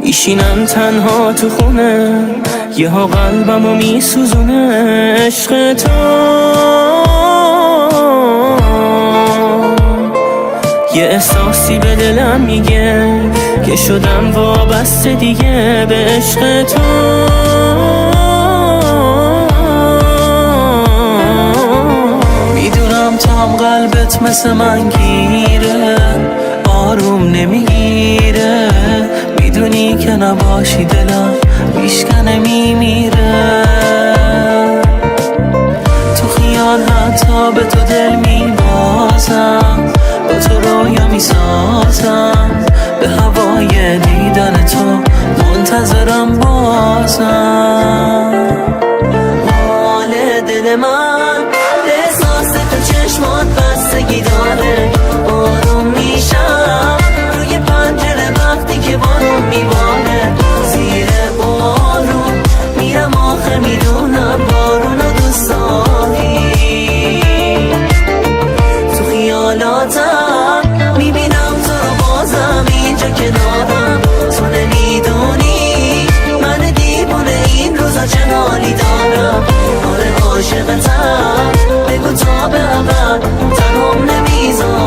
میشینم تنها تو خونه، یه ها قلبمو میسوزونه عشق تو. یه احساسی به دلم میگه که شدم وابسته دیگه به عشق تو. میدونم تو هم قلبت مثل من گیره، آروم نمیگیره، میدونی که نباشی دلم میشکنه میمیره. تو خیال حتی به تو دل میبازم، با تو رویا میسازم، به هوای دیدن تو منتظرم بازم. حال دل من احساس تو چشمات بستگی داره، آروم میشم روی پنجره وقتی که بارون میباره، زیر بارون میرم آخه میدونم بارونو دوست داری. تو خیالاتم میبینم تو رو بازم اینجا کنارم، تو نمیدونی من دیوونه این روزا چه حالی دارم. آره عاشقتم، بگو تا به ابد تنهام نمیذاری.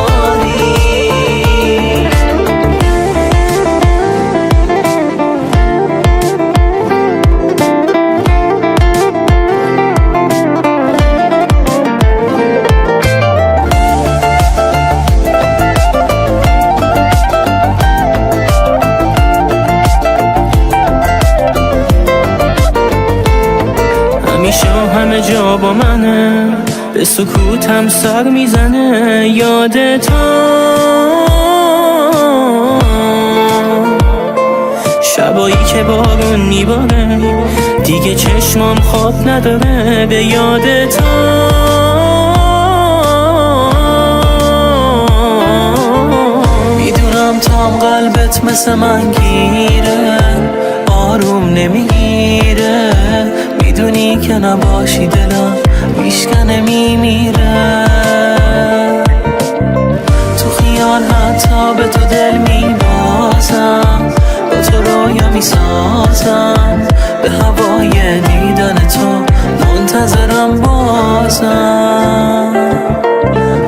همه جا با منه، به سکوتم سر میزنه یاد تو. شبایی که بارون میباره دیگه چشمام خواب نداره به یاد تو. میدونم تو هم قلبت مثل من گیره، آروم نمیگیره، میدونی که نباشی دلم میشکنه میمیره. تو خیال حتی به تو دل میبازم، با تو رویا میسازم، به هوای دیدن تو منتظرم بازم.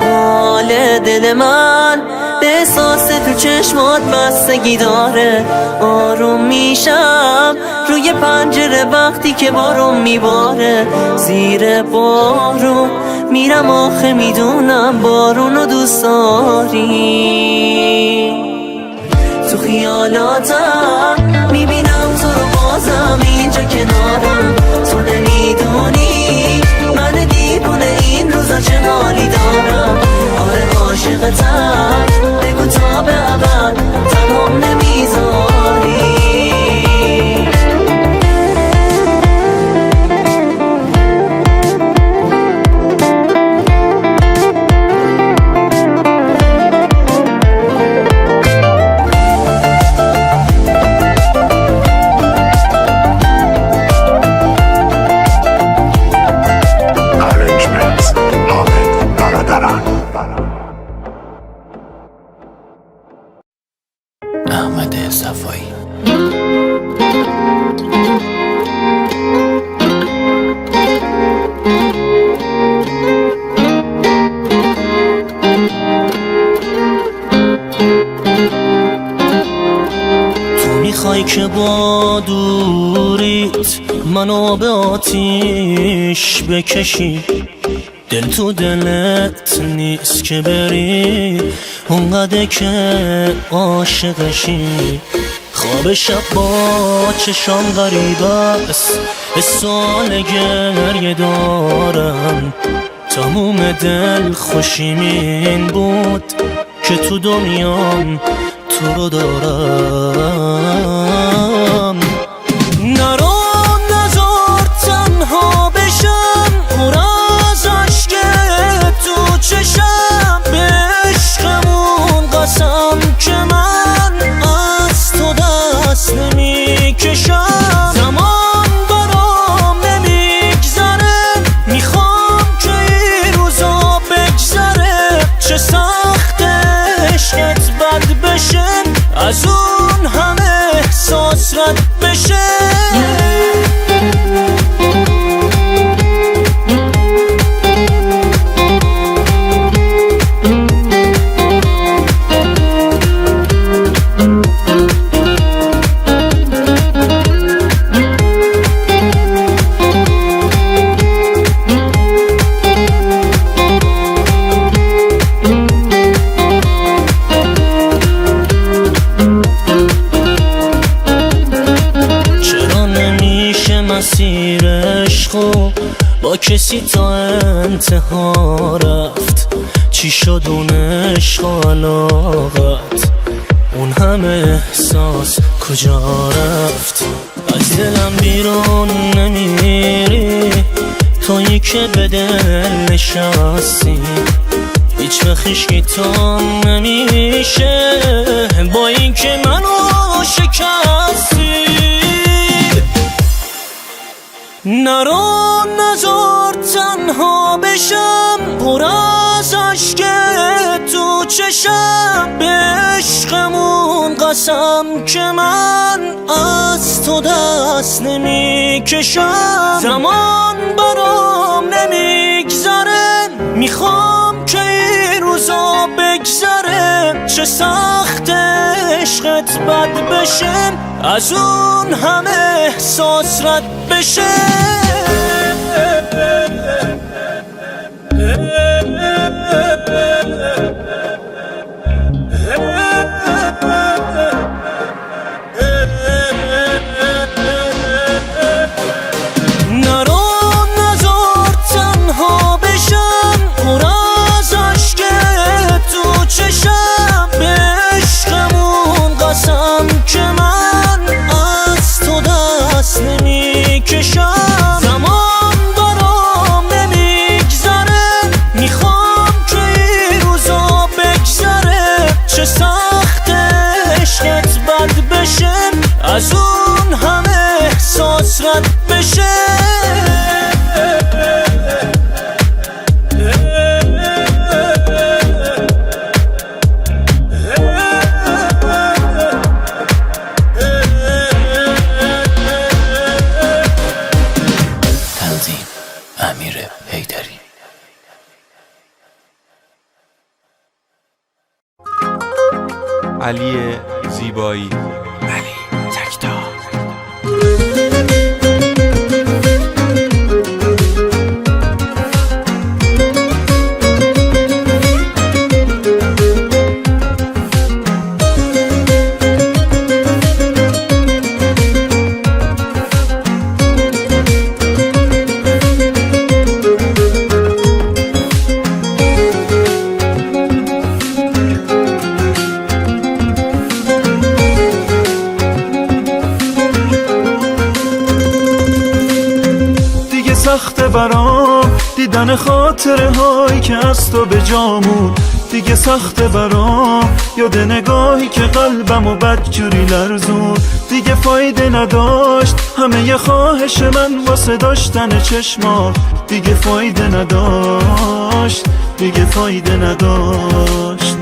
حال دل من به احساس تو چشمات بستگی داره، آروم میشم روی پنجره وقتی که بارون میباره، زیر بارون میرم آخه میدونم بارونو دوست داری. تو خیالاتم میبینم تو رو بازم اینجا کنارم، تو نمیدونی من دیوونه این روزا چه حالی دارم. آره عاشقتم، بگو تا به ابد تنهام نمیذاری. احمد صفایی. تو میخوای که با دوریت منو به آتیش بکشی، دل تو دلت نیست که بری اونقدر که عاشقشی. خواب شب با چشام غریب است، سوال گریه دارم، تموم دل خوشیم این بود که تو دنیام تو رو دارم. نرو نذار تنها بشم، پر از عشق تو چشم، به عشقمون قسم که من از تو دست نمیکشم. زمان برام نمیگذره، میخوام که این روزا بگذره، چه سخت عشقت بد بشه، از اون همه احساس حسرت بشه. مسیر عشقو با کسی تا انتها رفت، چی شد اون عشق و علاقت؟ اون همه احساس کجا رفت؟ از دلم بیرون نمیری تویی که به دل نشستی، هیچ وقت هیچکی تو نمیشه با این که منو شکستی. نرو نذار تنها بشم پر از عشق تو چشم، به عشقمون قسم که من از تو دست نمی کشم. زمان برام نمیگذره میخوام که این روزا بگذره، چه سخت عشقت بد بشه از اون همه احساس رد بشه. نرو نذار تنها بشم پر از عشق تو چشم، به عشقمون قسم که من از تو دست نمی کشم. زمان برام نمیگذره میخوام که این روزا بگذره، چه سخت عشقت بد بشه از اون همه احساس رد بشه. امیر حیدری. علی زیبایی، علی تکتا. سخته برام دیدن خاطره هایی که از تو به جامون، دیگه سخته برام یاد نگاهی که قلبمو بدجوری لرزون. دیگه فایده نداشت همه ی خواهش من واسه داشتن چشمات، دیگه فایده نداشت، دیگه فایده نداشت.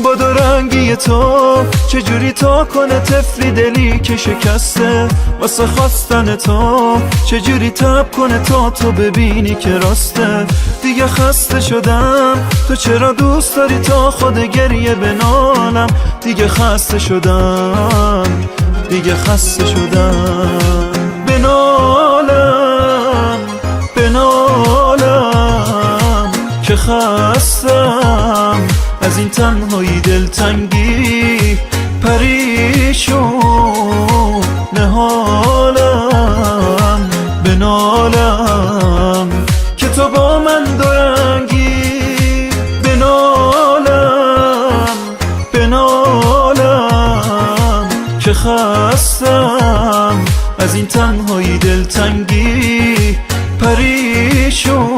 با دو رنگی تو چجوری تا کنه طفلی دلی که شکسته، واسه خواستن تو چجوری تب کنه تا تو ببینی که راسته. دیگه خسته شدم تو چرا دوست داری تا خود گریه بنالم، دیگه خسته شدم، دیگه خسته شدم. بنالم بنالم که خستم از این تنهایی دلتنگی، پریشون نهالم. بنالم که تو با من دورنگی، بنالم بنالم که خستم از این تنهایی دلتنگی، پریشون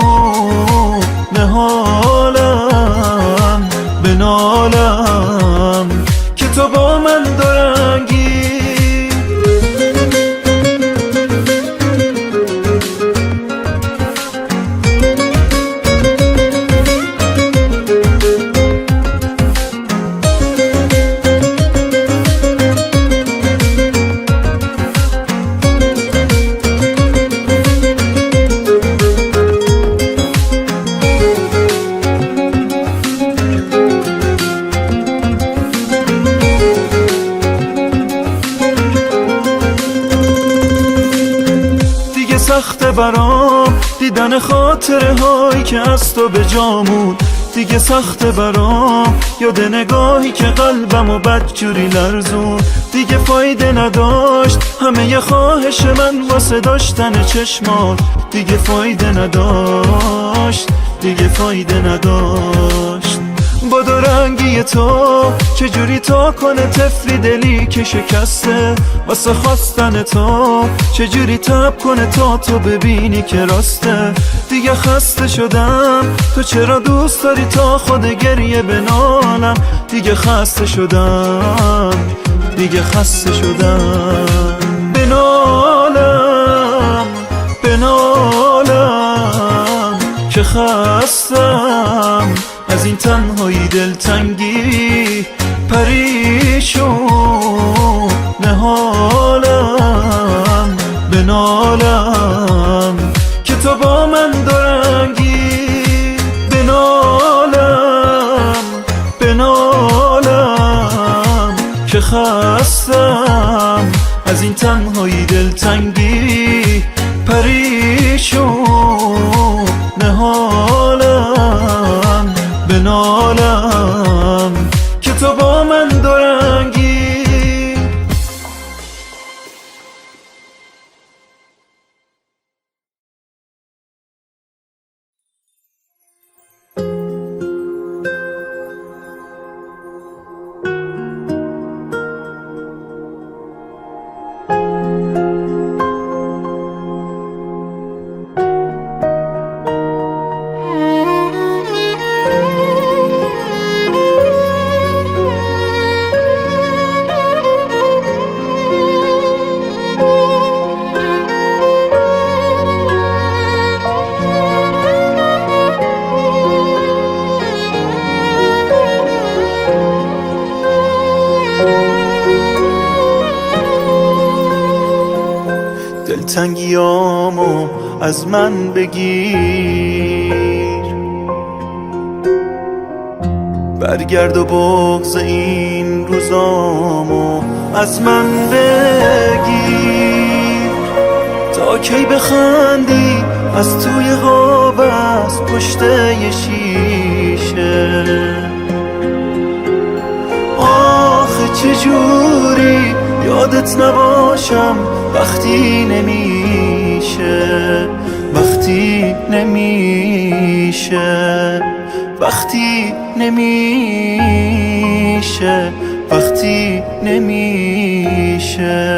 نهالم. بنالم که تو با من دورنگی. سخته برام دیدن خاطره هایی که از تو به جامون. دیگه سخته برام یاد نگاهی که قلبمو بدجوری لرزون. دیگه فایده نداشت همه خواهش من واسه داشتن چشمات. دیگه فایده نداشت، دیگه فایده نداشت. با دو رنگی تو چجوری تا کنه طفلی دلی که شکسته واسه خواستن تو؟ چجوری تب کنه تا تو ببینی که راسته؟ دیگه خسته شدم، تو چرا دوست داری تا خود گریه بنالم؟ دیگه خسته شدم، دیگه خسته شدم. بنالم بنالم که خستم از این تنهایی دلتنگی، پریشون حالم. بنالم که تو با من دورنگی. بنالم بنالم که خستم از این تنهایی دلتنگی، پریشون حالم. بنالم که تو با من دورنگی. دلتنگیامو از من بگیر، برگرد و بغض این روزامو از من بگیر. تا کی بخندی از توی خواب از پشت یه شیشه؟ آخه چجوری یادت نباشم وقتی نمیشه، وقتی نمیشه، وقتی نمیشه، وقتی نمیشه.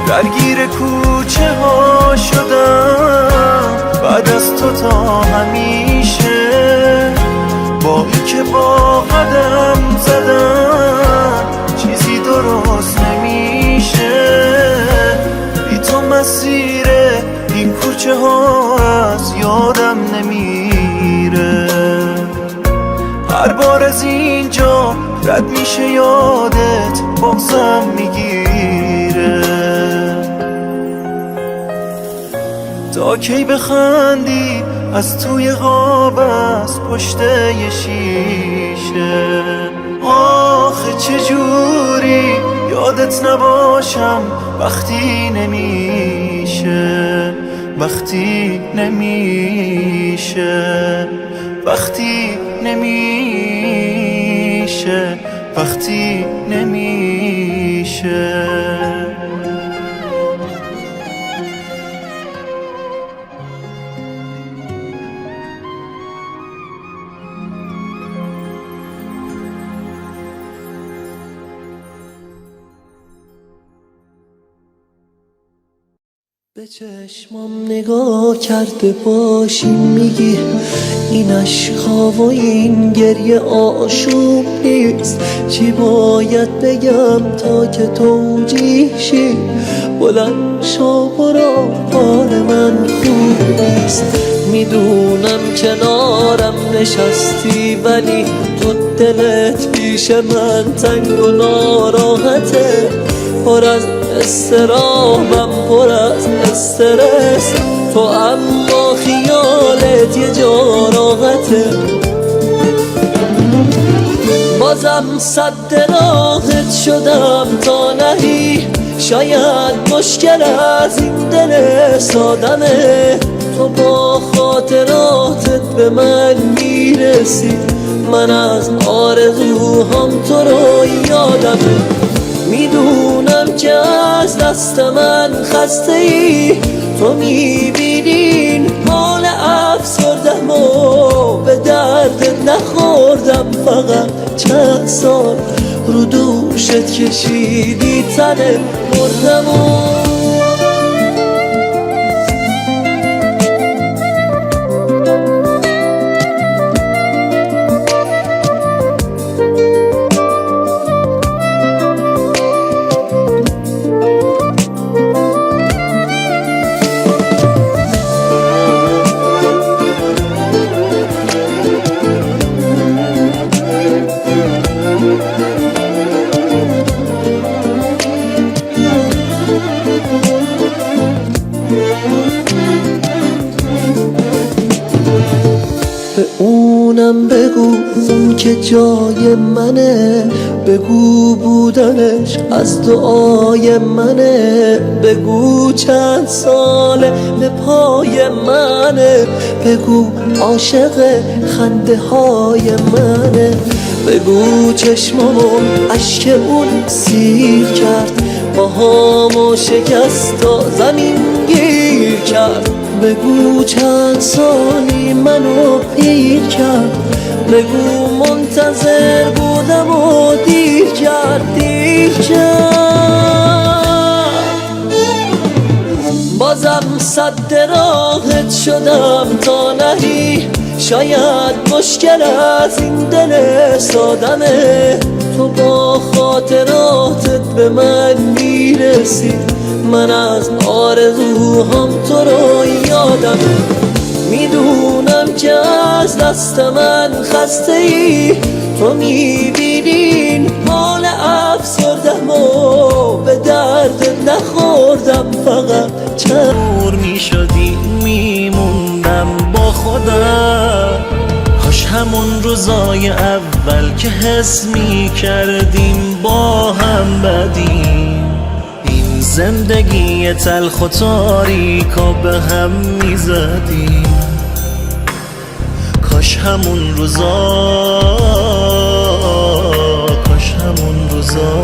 درگیر کوچه ها شدم بعد از تو تا همیشه. با این که با قدم زدم چیزی درست نمیشه. بی تو مسیر این کوچه ها از یادم نمیره. هر بار از اینجا رد میشه یادت بغضم میگیره. تا کی بخندی از توی خواب از پشت یه شیشه؟ آخه چجوری یادت نباشم وقتی نمیشه، وقتی نمیشه، وقتی نمیشه، وقتی نمیشه. به چشمام نگاه کرده باشی میگی این عشقا و این گریه آشوب نیست. چی باید بگم تا که توجیه شی؟ بلند شو برو حال من خوب نیست. میدونم کنارم نشستی ولی تو دلت پیش من تنگ و ناراحته، پر از استرابم، پر از استرس، تو اما خیالت یه جا راحته. بازم صد راهت شدم تا نهی، شاید مشکل از این دل سادمه، تو با خاطراتت به من میرسی، من از آرزوهام تو رو یادمه. میدونم که از دست من خسته ای، تو میبینین حال افسردم و به دردت نخوردم، فقط چند سال رو دوشت کشیدی تنه مردم و به اونم بگو اون که جای منه، بگو بودنش از دعای منه، بگو چند ساله به پای منه، بگو عاشق خنده های منه، بگو چشمامون اشک اون سیر کرد، پاهامو شکست تا زمین گیر کرد، بگو چند سالی منو پیر کرد، بگو منتظر بودم و دیر کرد، دیر کرد. بازم صد راهت شدم تا نهی، شاید مشکل از این دل سادمه، تو با خاطراتت به من میرسی، من از آرزوهام تو رو یادمه. میدونم که از دست من خسته ای، تو میبینین حال افسردم و به دردت نخوردم، فقط دور میشدی میموندم با خودم، کاش همون روزای اول که حس میکردیم با هم بدیم، این زندگی تلخ و تاریکا به هم میزدیم، کاش همون روزا، کاش همون روزا،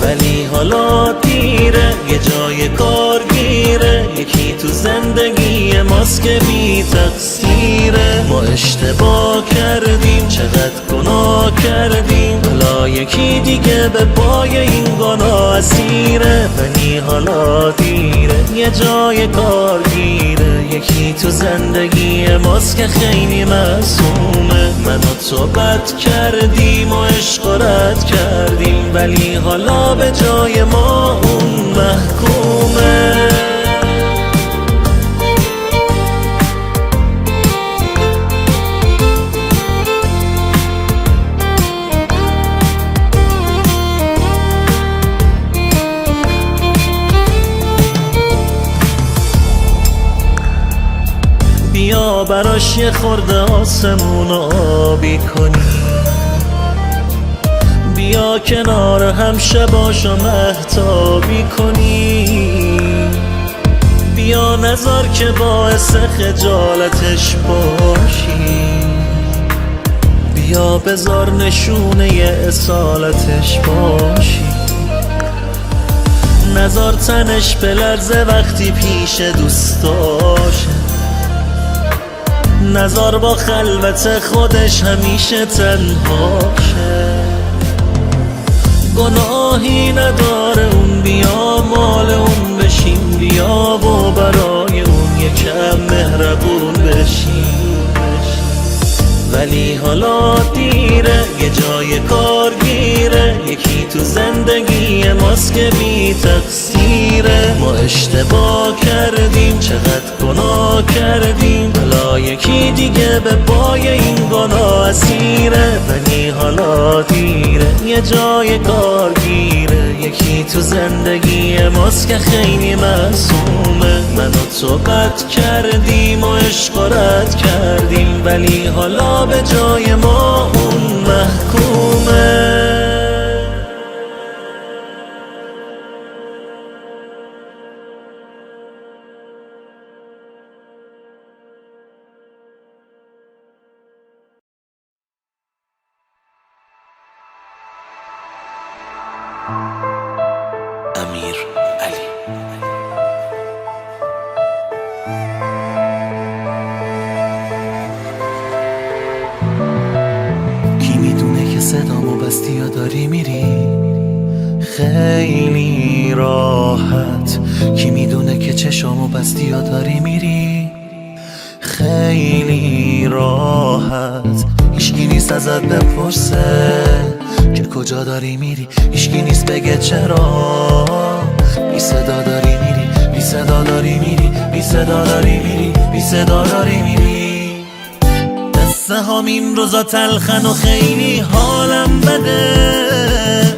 ولی حالا دیره، یه جای کارگیره، یکی تو زندگی ماست که بی تقصیره، ما اشتباه کردیم، چقدر گناه کردیم، حالا یکی دیگه به پای این گناه اسیره، ولی حالا دیره، یه جای کارگیره، یکی تو زندگی ماست که خیلی معصومه، من و تو بد کردیم و عشق رد کردیم، ولی حالا به جای ما اون محکومه. بیا براش یه خورده آسمون آبی کنی، بیا کنار هم شباشو مهتابی کنی، بیا نذار که باعث خجالتش باشی، بیا بذار نشونه اصالتش باشی، نذار تنش بلرزه وقتی پیش دوستاشه، نذار با خلوت خودش همیشه تنهاشه، گناهی نداره اون، بیا مال اون بشیم، بیا و برای اون یکم مهربون بشیم، ولی حالا دیره، یه جای کارگیره، یکی تو زندگی ماست که بی تقصیر، اسیره ما اشتباه کردیم چقدر گناه کردیم حالا یکی دیگه به پای این گناه اسیره ولی حالا دیره یه جای کارگیره یکی تو زندگی ماست که خیلی معصومه من و تو قد کردیم و عشق رد کردیم ولی حالا به جای ما اون محکومه امیر علی کی میدونه که صدامو بستی یا داری میری خیلی راحت کی میدونه که چشامو بستی یا داری میری خیلی راحت هیچکی نیست ازت بپرسه که کجا داری میری هیچکی نیست بگه چرا بی صدا داری میری بی صدا داری میری بی صدا داری میری بی صدا داری میری قصه هام این روزا تلخن و خیلی حالم بده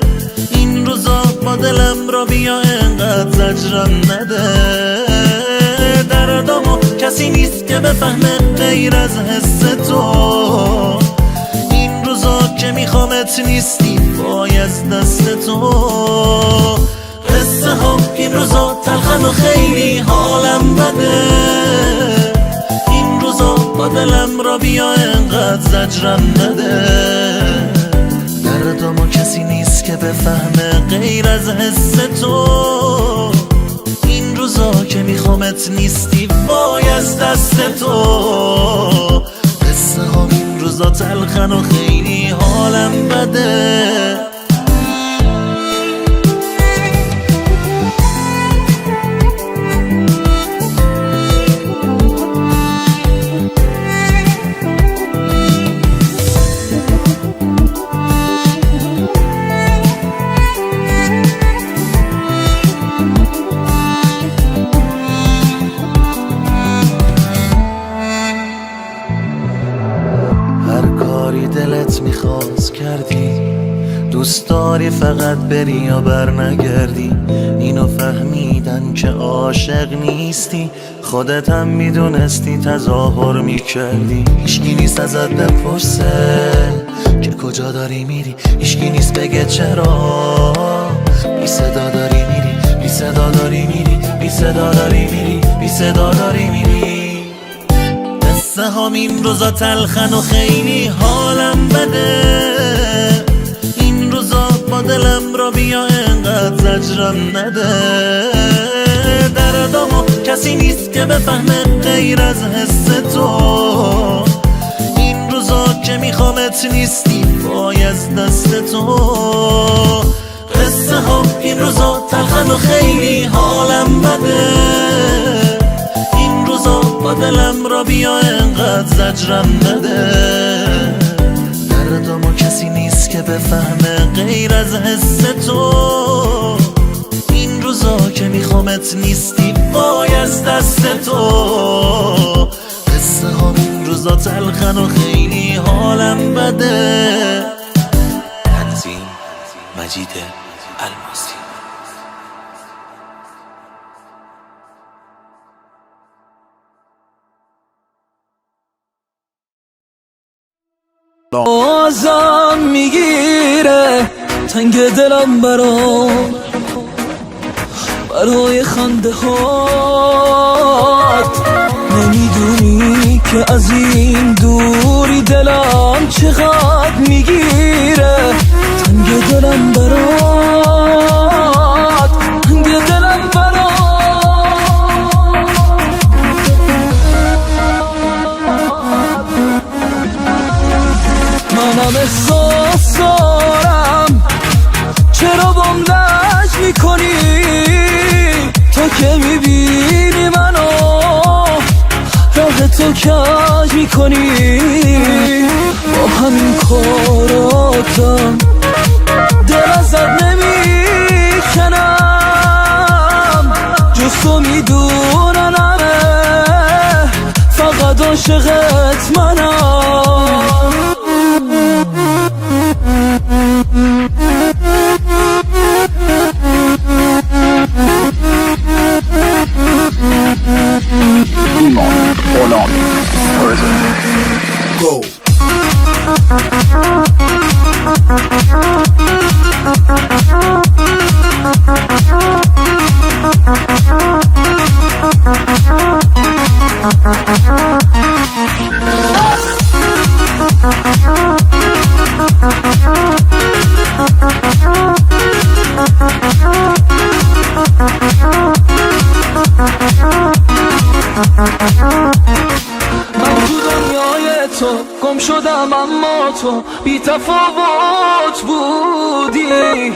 این روزا با دلم را بیا انقدر زجرم نده دردامو کسی نیست که بفهمه غیر از حس تو این روزا که میخوامت نیستی وای از دست تو قصه ها این روزا تلخن و خیلی حالم بده این روزا با دلم را بیا انقدر زجرم نده دردامو کسی نیست که بفهمه غیر از حس تو این روزا که میخوامت نیستی وای از دست تو قصه ها این روزا تلخن و خیلی حالم بده دلت میخواست کردی دوست داری فقط بری یا بر نگردی اینو فهمیدن که عاشق نیستی خودت هم میدونستی تظاهر میکردی هیچکی نیست ازت بپرسه که کجا داری میری هیچکی نیست بگه چرا بی صدا داری میری بی صدا داری میری بی صدا داری میری بی صدا داری میری قصه هام این روزا تلخن و خیلی حالم بده این روزا با دلم را بیا انقدر زجرم نده دردامو کسی نیست که بفهمه غیر از حس تو این روزا که میخوامت نیستی وای از دست تو قصه ها این روزا تلخن و خیلی حالم بده این روزا با دلم را بیا انقدر زجرم نده دردامو کسی نیست که بفهمه غیر از حس تو این روزا که میخوامت نیستی وای از دست تو قصه ها این روزا تلخن و خیلی حالم بده تنظیم مجید الماسی بازم میگیره تنگ دلم برای خنده هات نمیدونی که از این دوری دلم چقدر میگیره تنگ دلم برات تنگ دلم منم احساس دارم چرا بام لج میکنی تو که میبینی منو راه تو کج میکنی با همین کاراتم دل ازت نمیکنم تو میدونن همه فقط عاشقت منم. Go. من تو دنیای تو گم شدم اما تو بی تفاوت بودی،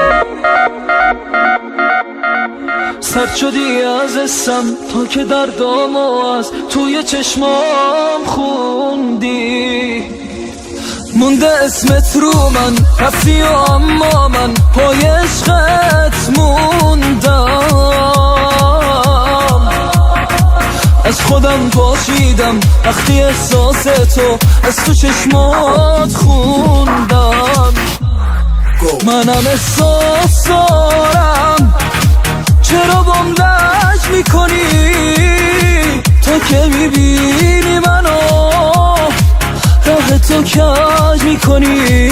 سرد شدی از اسم تا که دردامو از توی چشمام خوندی. مونده اسمت رو من رفتی و اما من پای عشقت موندم. از خودم پاشیدم وقتی احساس تو از تو چشمات خوندم. منم احساس دارم چرا بام لج میکنی، تو که میبینی منو راه تو کج میکنی.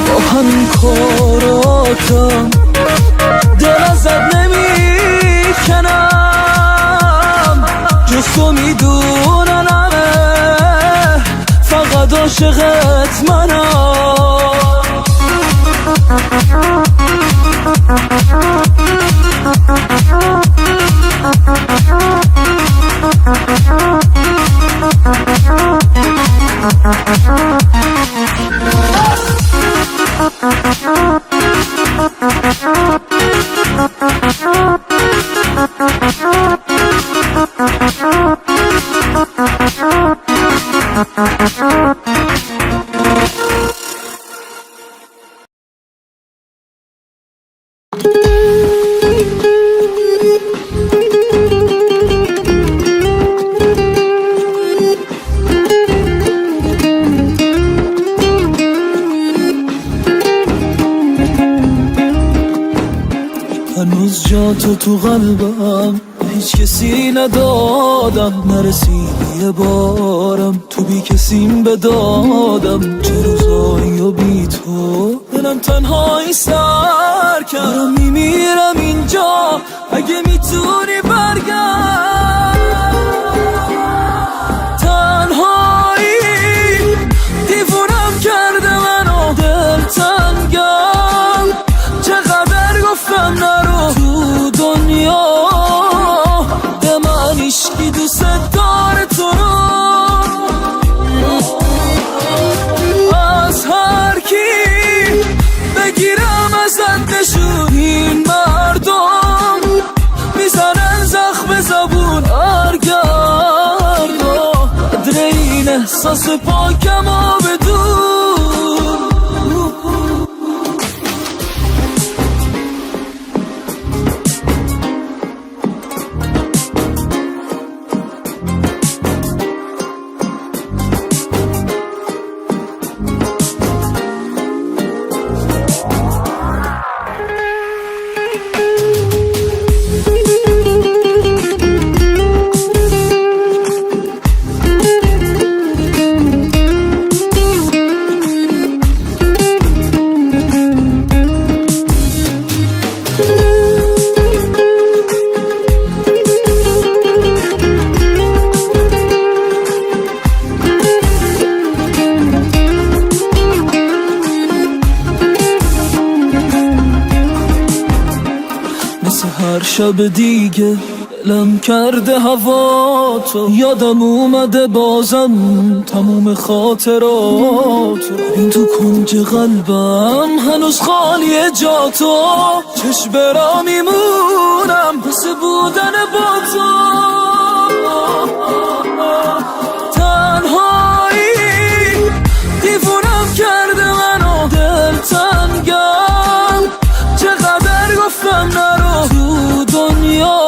با همین کاراتم دل ازت نمیکنم، جز تو میدونن همه فقط عاشقت منم. هنوز جا تو قلبم هیچ کسی ندادم، نرسیدی یه بارم تو بی کسیم بدادم. چه روزایی و بی تو دلم تنهایی سر کردم، میمیرم اینجا اگه میتونی برگرد. تنهایی دیوونم کرده منو، دل تنگم چقدر گفتم نرو تو دنیا، به من عشقی دوست داره تو رو. از هر کی بگیرم ازت نشون، این مردم میزنن زخم زبون ارگرد. قدر این احساس پاکم و بدون هر شب دیگه دلم کرده هوا تو، یادم اومده بازم تموم خاطرات. این تو کنج قلبم هنوز خالیه جا تو، چشم برا میمونم مثل بودن با تو. تنهایی دیوونم کرده منو، دل تنگم چقدر گفتم نرو تو دنیا،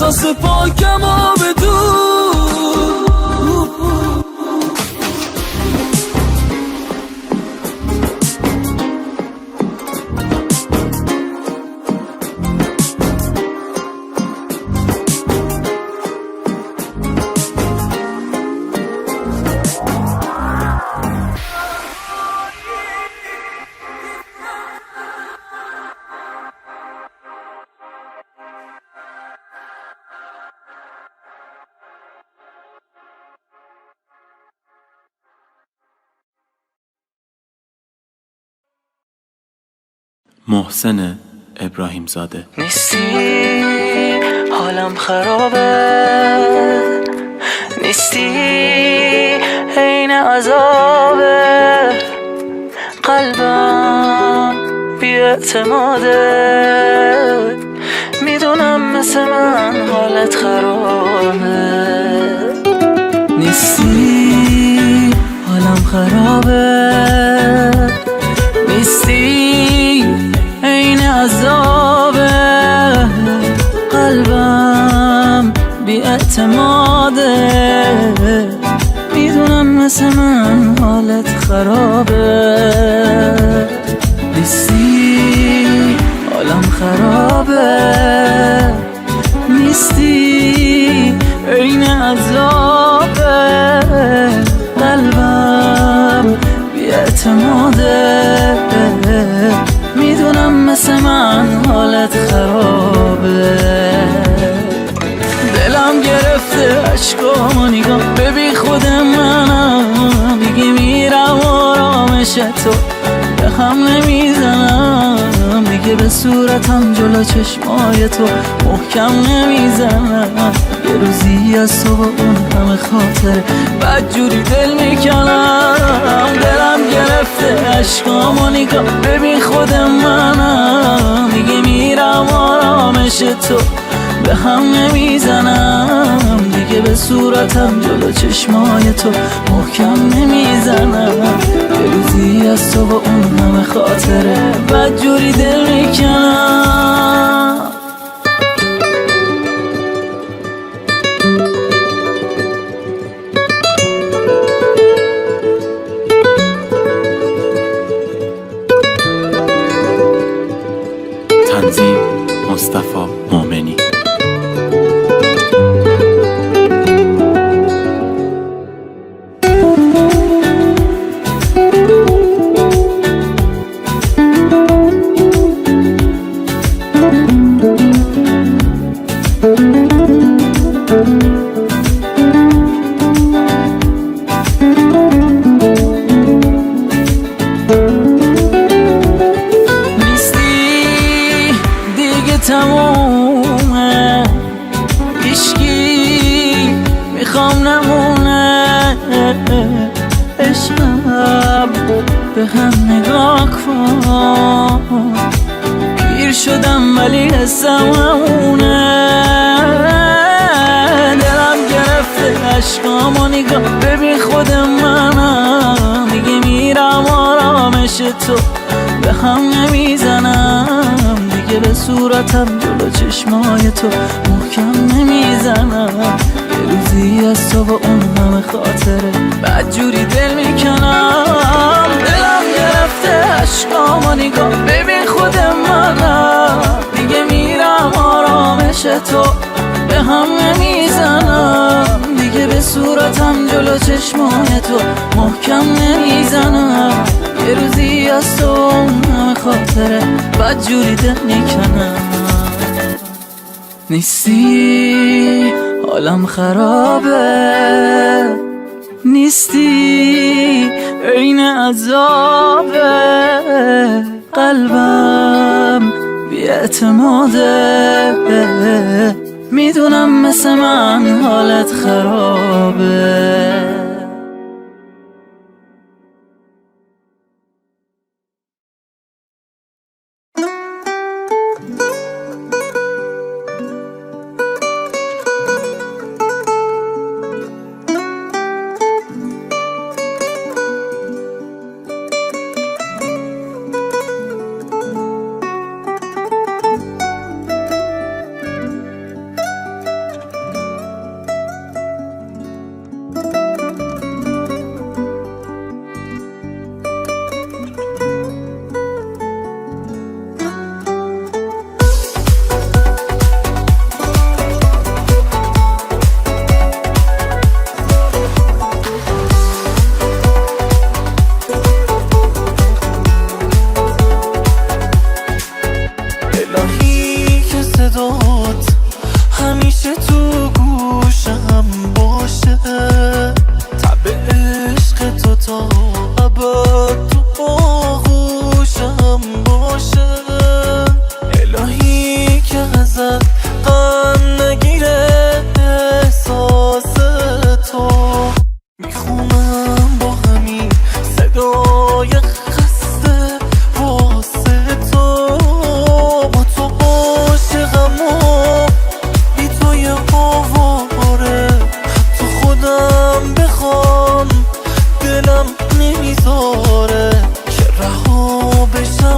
احساس پاکم آبدون. محسن ابراهیم زاده. نیستی حالم خرابه، نیستی عین عذابه، قلبم بی‌اعتماده، میدونم مثل من حالت خرابه. نیستی حالم خرابه، نیستی عین عذابه، قلبم بی‌اعتماده، میدونم مثل من حالت خرابه. نیستی حالم خرابه، نیستی عین عذابه، قلبم بی‌اعتماده، میدونم مثل من حالت خرابه. دلم گرفته عشقامو نگاه ببین خود منم، دیگه میرم آرامش تو به هم نمیزنم، دیگه به صورتم جلو چشمای تو محکم نمیزنم. یه روزی از تو با اون همه خاطره بدجوری دل میکنم. دلم گرفته عشقامو نگاه ببین خود منم، دیگه میرم آرامش تو به هم نمیزنم، دیگه به صورتم جلو چشمای تو محکم نمیزنم. یه روزی از تو با اون همه خاطره بدجوری دل میکنم. تنظیم مصطفی مومنی. تمومه هیچکی میخوام نمونه، عشقم به هم نگاه کن، پیر شدم ولی حسم همونه. دلم گرفته عشقامو نگاه ببین خود منم، دیگه میرم آرامش تو به هم نمیزنم، دیگه به صورتم جلو چشمای تو محکم نمیزنم. یه روزی از تو با اون همه خاطره بدجوری دل میکنم. دلم گرفته عشقامو نگاه ببین خود منم، دیگه میرم آرامش تو به هم نمیزنم، دیگه به صورتم جلو چشمای تو محکم نمیزنم. یه روزی از تو همه خاطره بدجوری دل میکنم. نیستی حالم خرابه، نیستی عین عذابه، قلبم بی‌اعتماده، میدونم مثل من حالت خرابه.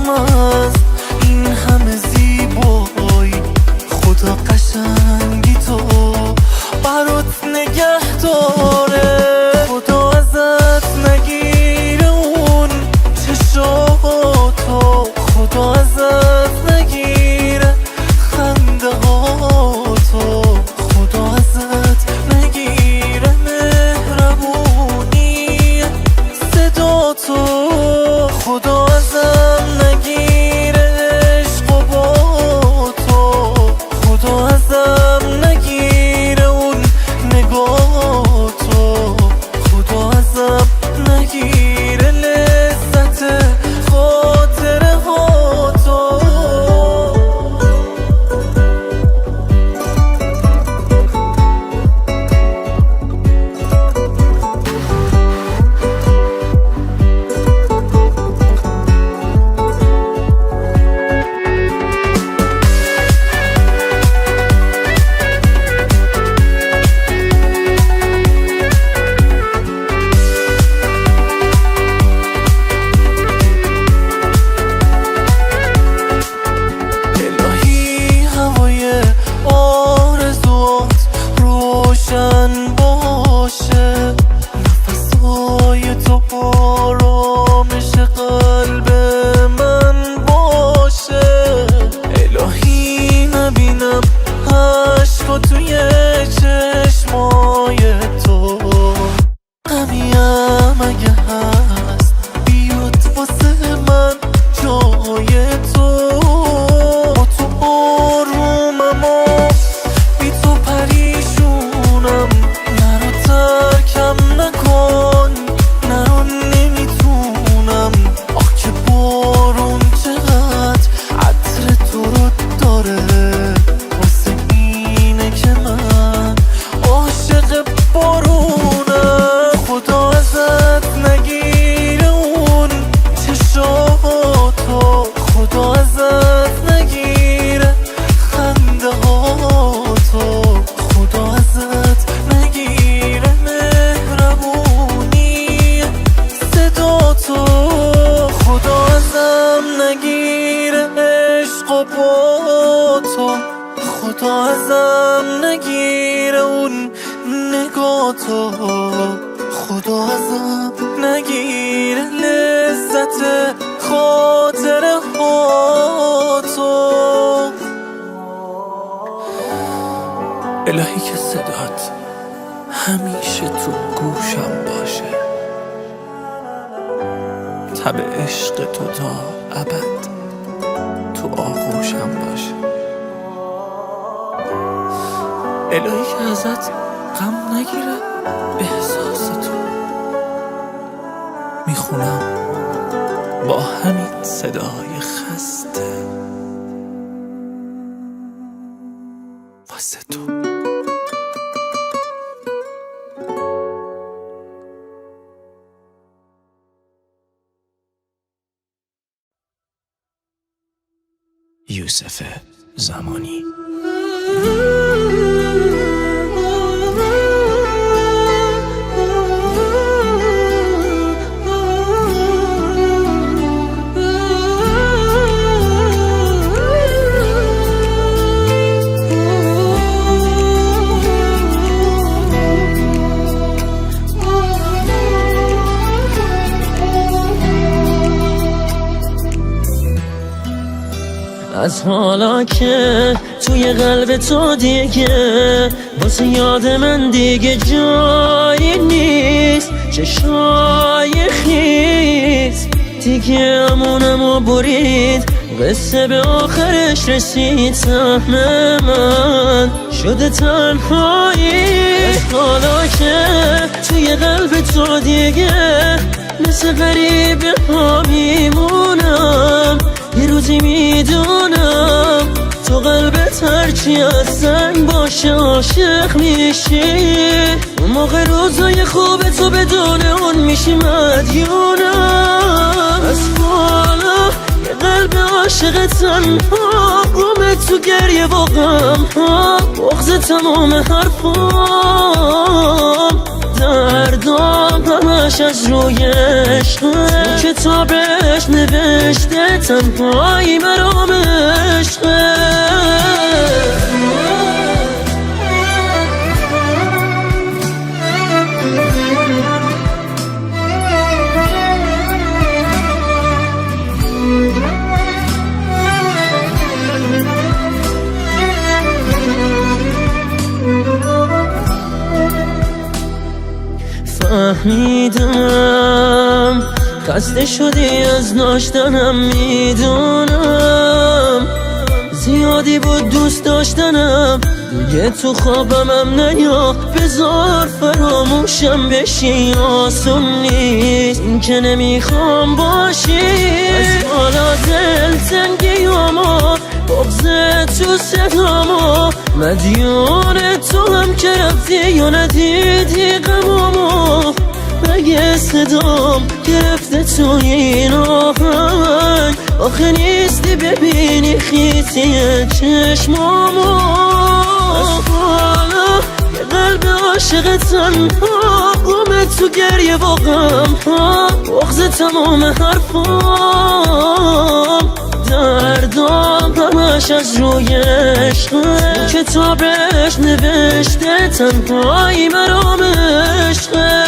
نمیخوام از این همه زیبایی، خدا قشنگی تو برات نگه داره. خدا ازت نگیره اون چشاتو، خدا ازت نگیره خنده هاتو، خدا ازت نگیره مهربونی صداتو، خدا ازم نگیره عشق و با تو، خدا ازم نگیره اون نگاتو، خدا ازم نگیره لذت خاطره هاتو. الهی هوای آرزوات روشن باشه، نفسهای تو آرامش قلب من باشه. الهی نبینم عشقا توی چشمای تو، غمیم اگه هست بیاد واسه من جای تو. با تو آرومم و بی تو پریشونم، نرو ترکم نکن، نرو نمیتونم. آخ که بارون چقدر عطر تو رو داره، واسه اینه که من عاشق بارونم. خدا ازت نگیره اون چشاتو، خدا ازت نگیره خنده هاتو، خدا ازت نگیره مهربونی صداتو، خدا ازم نگیره عشق و با تو، خدا ازم نگیره اون نگاتو، خدا ازم نگیره لذت خاطره هاتو. الهی که صدات همیشه تو گوشم باشه، تب عشق تو تا ابد تو آغوشم باشه. الهی که ازت غم نگیره احساس تو، میخونم با همین صدای خسته واسه تو. یوسف زمانی. از حالا که توی قلب تو دیگه واسه یاد من دیگه جایی نیست، چشای خیز دیگه امونمو برید، قصه به آخرش رسید، سهم من شده تنهایی. از حالا که توی قلب تو دیگه مثل غریبه ها میمونم، یه روزی میدونم تو قلبت هرچی از سنگ باشه عاشق میشی، اون موقع روزای خوب تو بدون اون میشی مدیونم. از حالا یه قلب عاشق تنها گمه تو گریه و غم ها، بغض تمام حرفام دردام همش از روی عشقه، کتابش نوشته تنهایی مرام عشقه. فهمیدم خسته شدی از داشتنم، میدونم زیادی بود دوست داشتنم، دیگه تو خوابمم نیا، بذار فراموشم بشی، آسون نیست این که نمیخوام باشی. از حالا دل تنگیامو بغض تو صدامو، مدیون تو هم که رفتی یا ندیدی غمامو، مگه صدام گرفته تو این آهنگ، آخه نیستی ببینی خیتی چشمامو. از حالا یه قلب عاشق تنها گمه تو گریه و غم ها، بغض تمام حرفام دردام همش از روی عشقه، کتابش نوشته تنهایی مرام عشقه.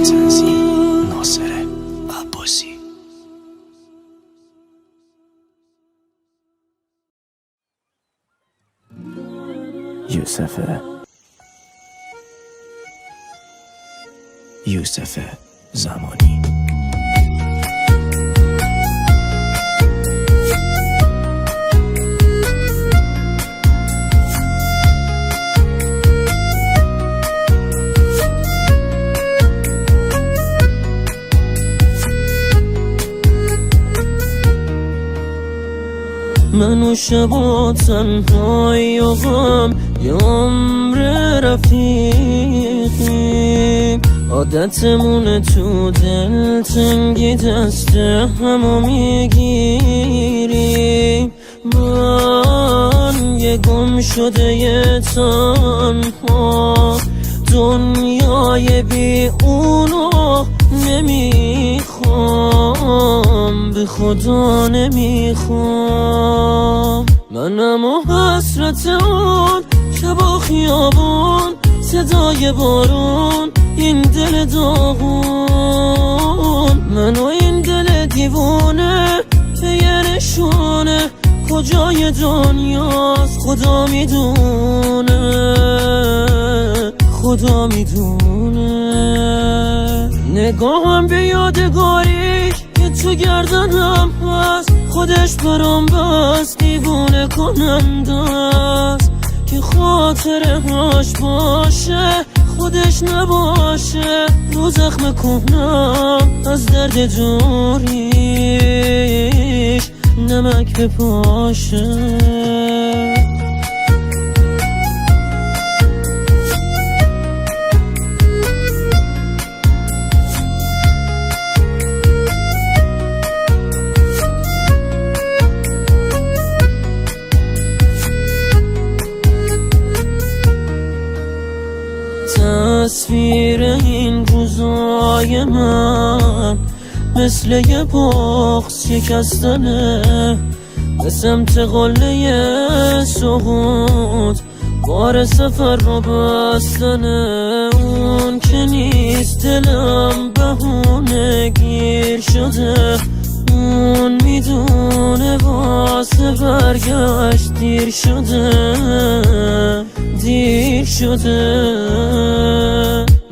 تنظیم ناصر عباسی. یوسف زمانی. منو شبا تنهایی و غم یه عمر رفیقیم، عادتمونه تو دل تنگی دست همو میگیریم. من یه گم شده یه تنها، دنیای بی اونو نمیخوام، به خدا نمیخوام. منم و حسرت اون شب و خیابون، صدای بارون، این دل داغون، من و این دل دیوونه به یه نشونه، کجای دنیاست خدا میدونه، خدا میدونه. نگاهم به یادگاری که تو گردنم هست، خودش برام بس دیوونه کننده است، که خاطرهاش باشه خودش نباشه، رو زخم کهنم از درد دوریش نمک بپاشه. تصویر این روزای من مثل یه بغض شکستنه، به سمت قله سقوط بار سفر رو بستنه. اون که نیست دلم بهونه گیر شده، اون میدونه واسه برگشت دیر شده، دیر شده.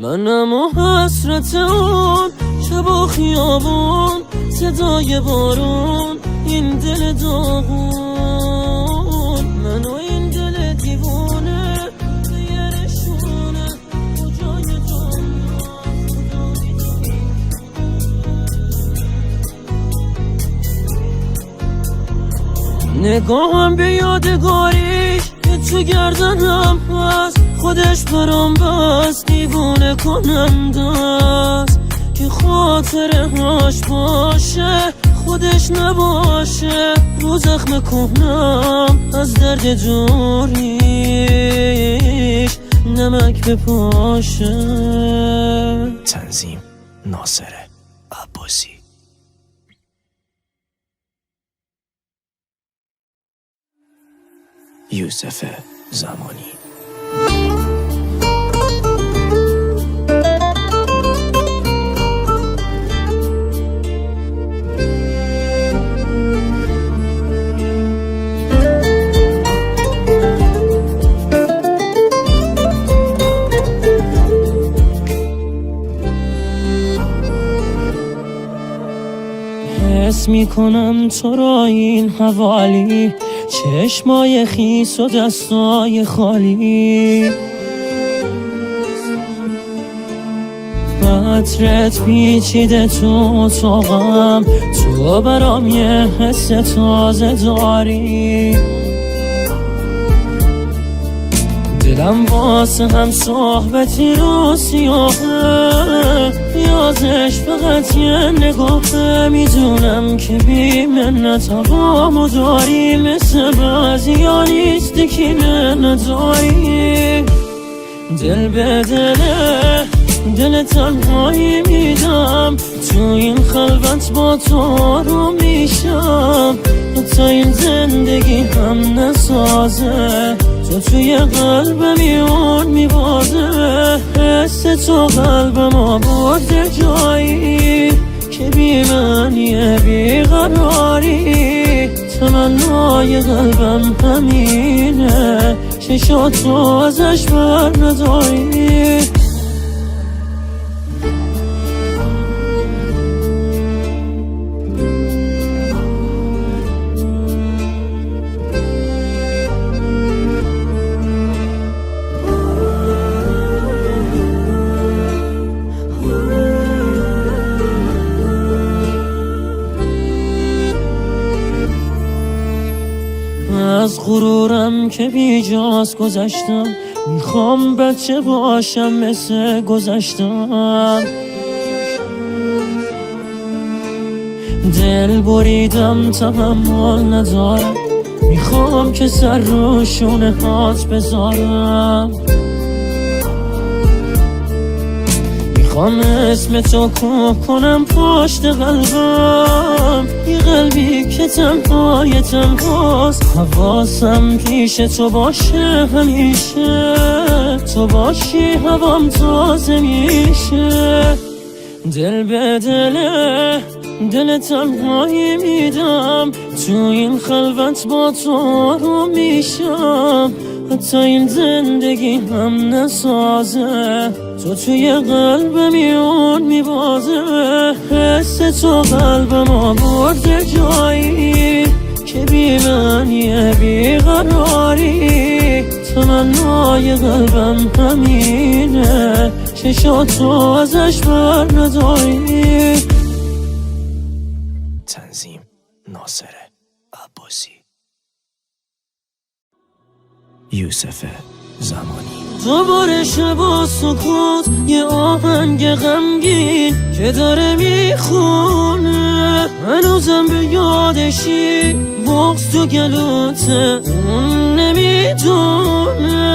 منم و حسرت اون شب و خیابون، صدای بارون، این دل داغون، من و این دل دیوونه به یه نشونه، کجای دنیا. نگاهم به یادگاری که تو گردنم هست، خودش برام بس دیوونه کننده است، که خاطرهاش باشه خودش نباشه، رو زخم کهنم از درد دوریش نمک بپاشه. تنظیم ناصر عباسی. یوسف زمانی. حس میکنم تو را این حوالی، چشمای خیس و دستای خالی، عطرت پیچیده تو اتاقم، تو برام یه حس تازه داری. دلم واسه هم صحبتی رو سیاهه، نیازش فقط یه نگاهه. میدونم که بی منت هوامو داری، مثل بعضی ها نیستی کینه نداری. دل به دل تنهایی میدم، تو این خلوت با تو رو میشم. حتی این زندگی هم نسازه، تو توی قلبم اون میبازه. حس تو قلبم آورده جایی که بی منیه بیقراری. تمنای قلبم همینه، چشاتو ازش بر نداری. از غرورم که بیجاست گذشتم، میخوام بچه باشم مثل گذشتم. دل بریدم تحمل ندارم، میخوام که سر رو شونه هات بذارم. میخوام اسم تو کوه کنم پشت قلبم، یه قلبی که تنهای تنهاست. حواسم پیش تو باشه همیشه، تو باشی هوام تازه میشه. دل به دل تنهایی میدم، تو این خلوت با تو رو میشم. حتی این زندگی هم نسازه، تو توی قلبم اون میبازه. حس تو قلبم آورده جایی که بی منیه بیقراری. تمنای قلبم همینه، چشاتو ازش بر نداری. تنظیم ناصر عباسی. یوسف زمانی. دوباره شب و سکوت، یه آهنگ غمگین که داره میخونه. هنوزم به یادشی، بغض تو گلوته اون نمیدونه.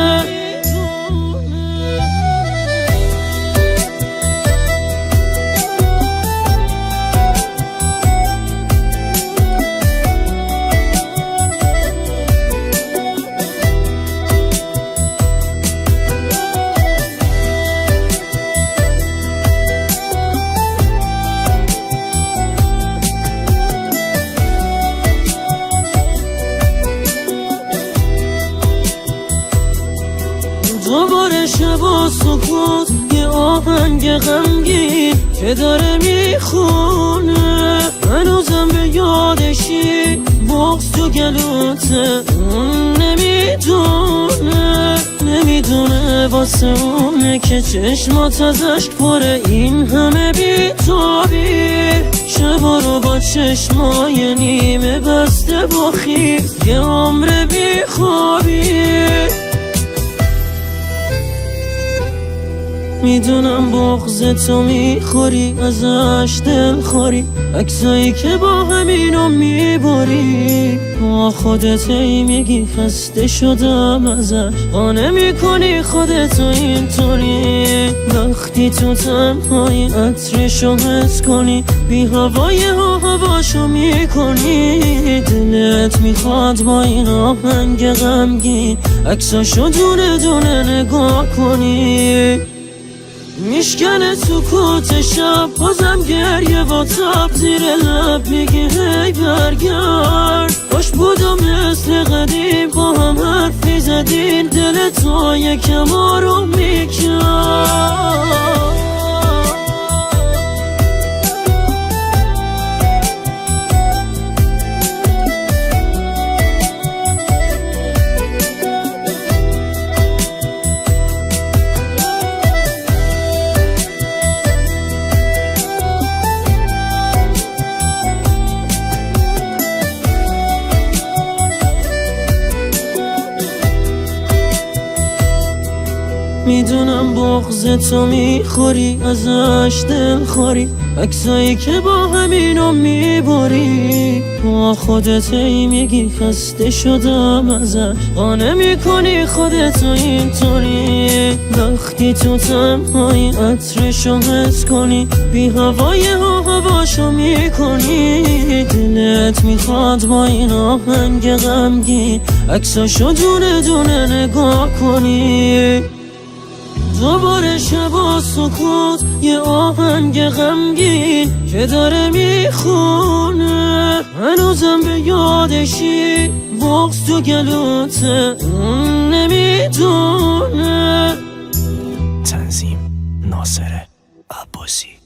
دوباره شب و سکوت، یه آهنگ غمگین که داره میخونه. هنوزم به یادشی، بغض تو گلوته اون نمیدونه واسه اونه که چشمات ازش پره این همه بیتابی. شبا رو با چشمای نیمه بسته با خیز، یه عمر بیخوابی. میدونم بغض تو میخوری ازش دل خوری، عکسایی که با همینو میبری با خودت ای میگی خسته شدم ازش، قانع میکنی خودتو اینطوری. وقتی تو تنهایی عطرشو حس کنی، بی هوای هواشو میکنی، دلت میخواد با این آهنگ غمگین عکساشو دونه دونه نگاه کنی. میشکنه سکوت شب بازم گریه و تب زیر لب میگی هی برگرد، باش بودم مثل قدیم با هم حرفی زدین، دل تو یکم آروم میکرد. میدونم بغض تو میخوری ازش دل خوری، عکسایی که با همینو میبری با خودت ای میگی خسته شدم ازش، قانع میکنی خودتو اینطوری. وقتی تو تنهایی عطرشو حس کنی، بی هوای هواشو میکنی، دلت میخواد با این آهنگ غمگین عکساشو دونه دونه نگاه کنی. دوباره شب سکوت یه آهنگ غمگین که داره میخونه، هنوزم به یادشی بغض تو گلوته اون نمیدونه. تنظیم ناصر عباسی.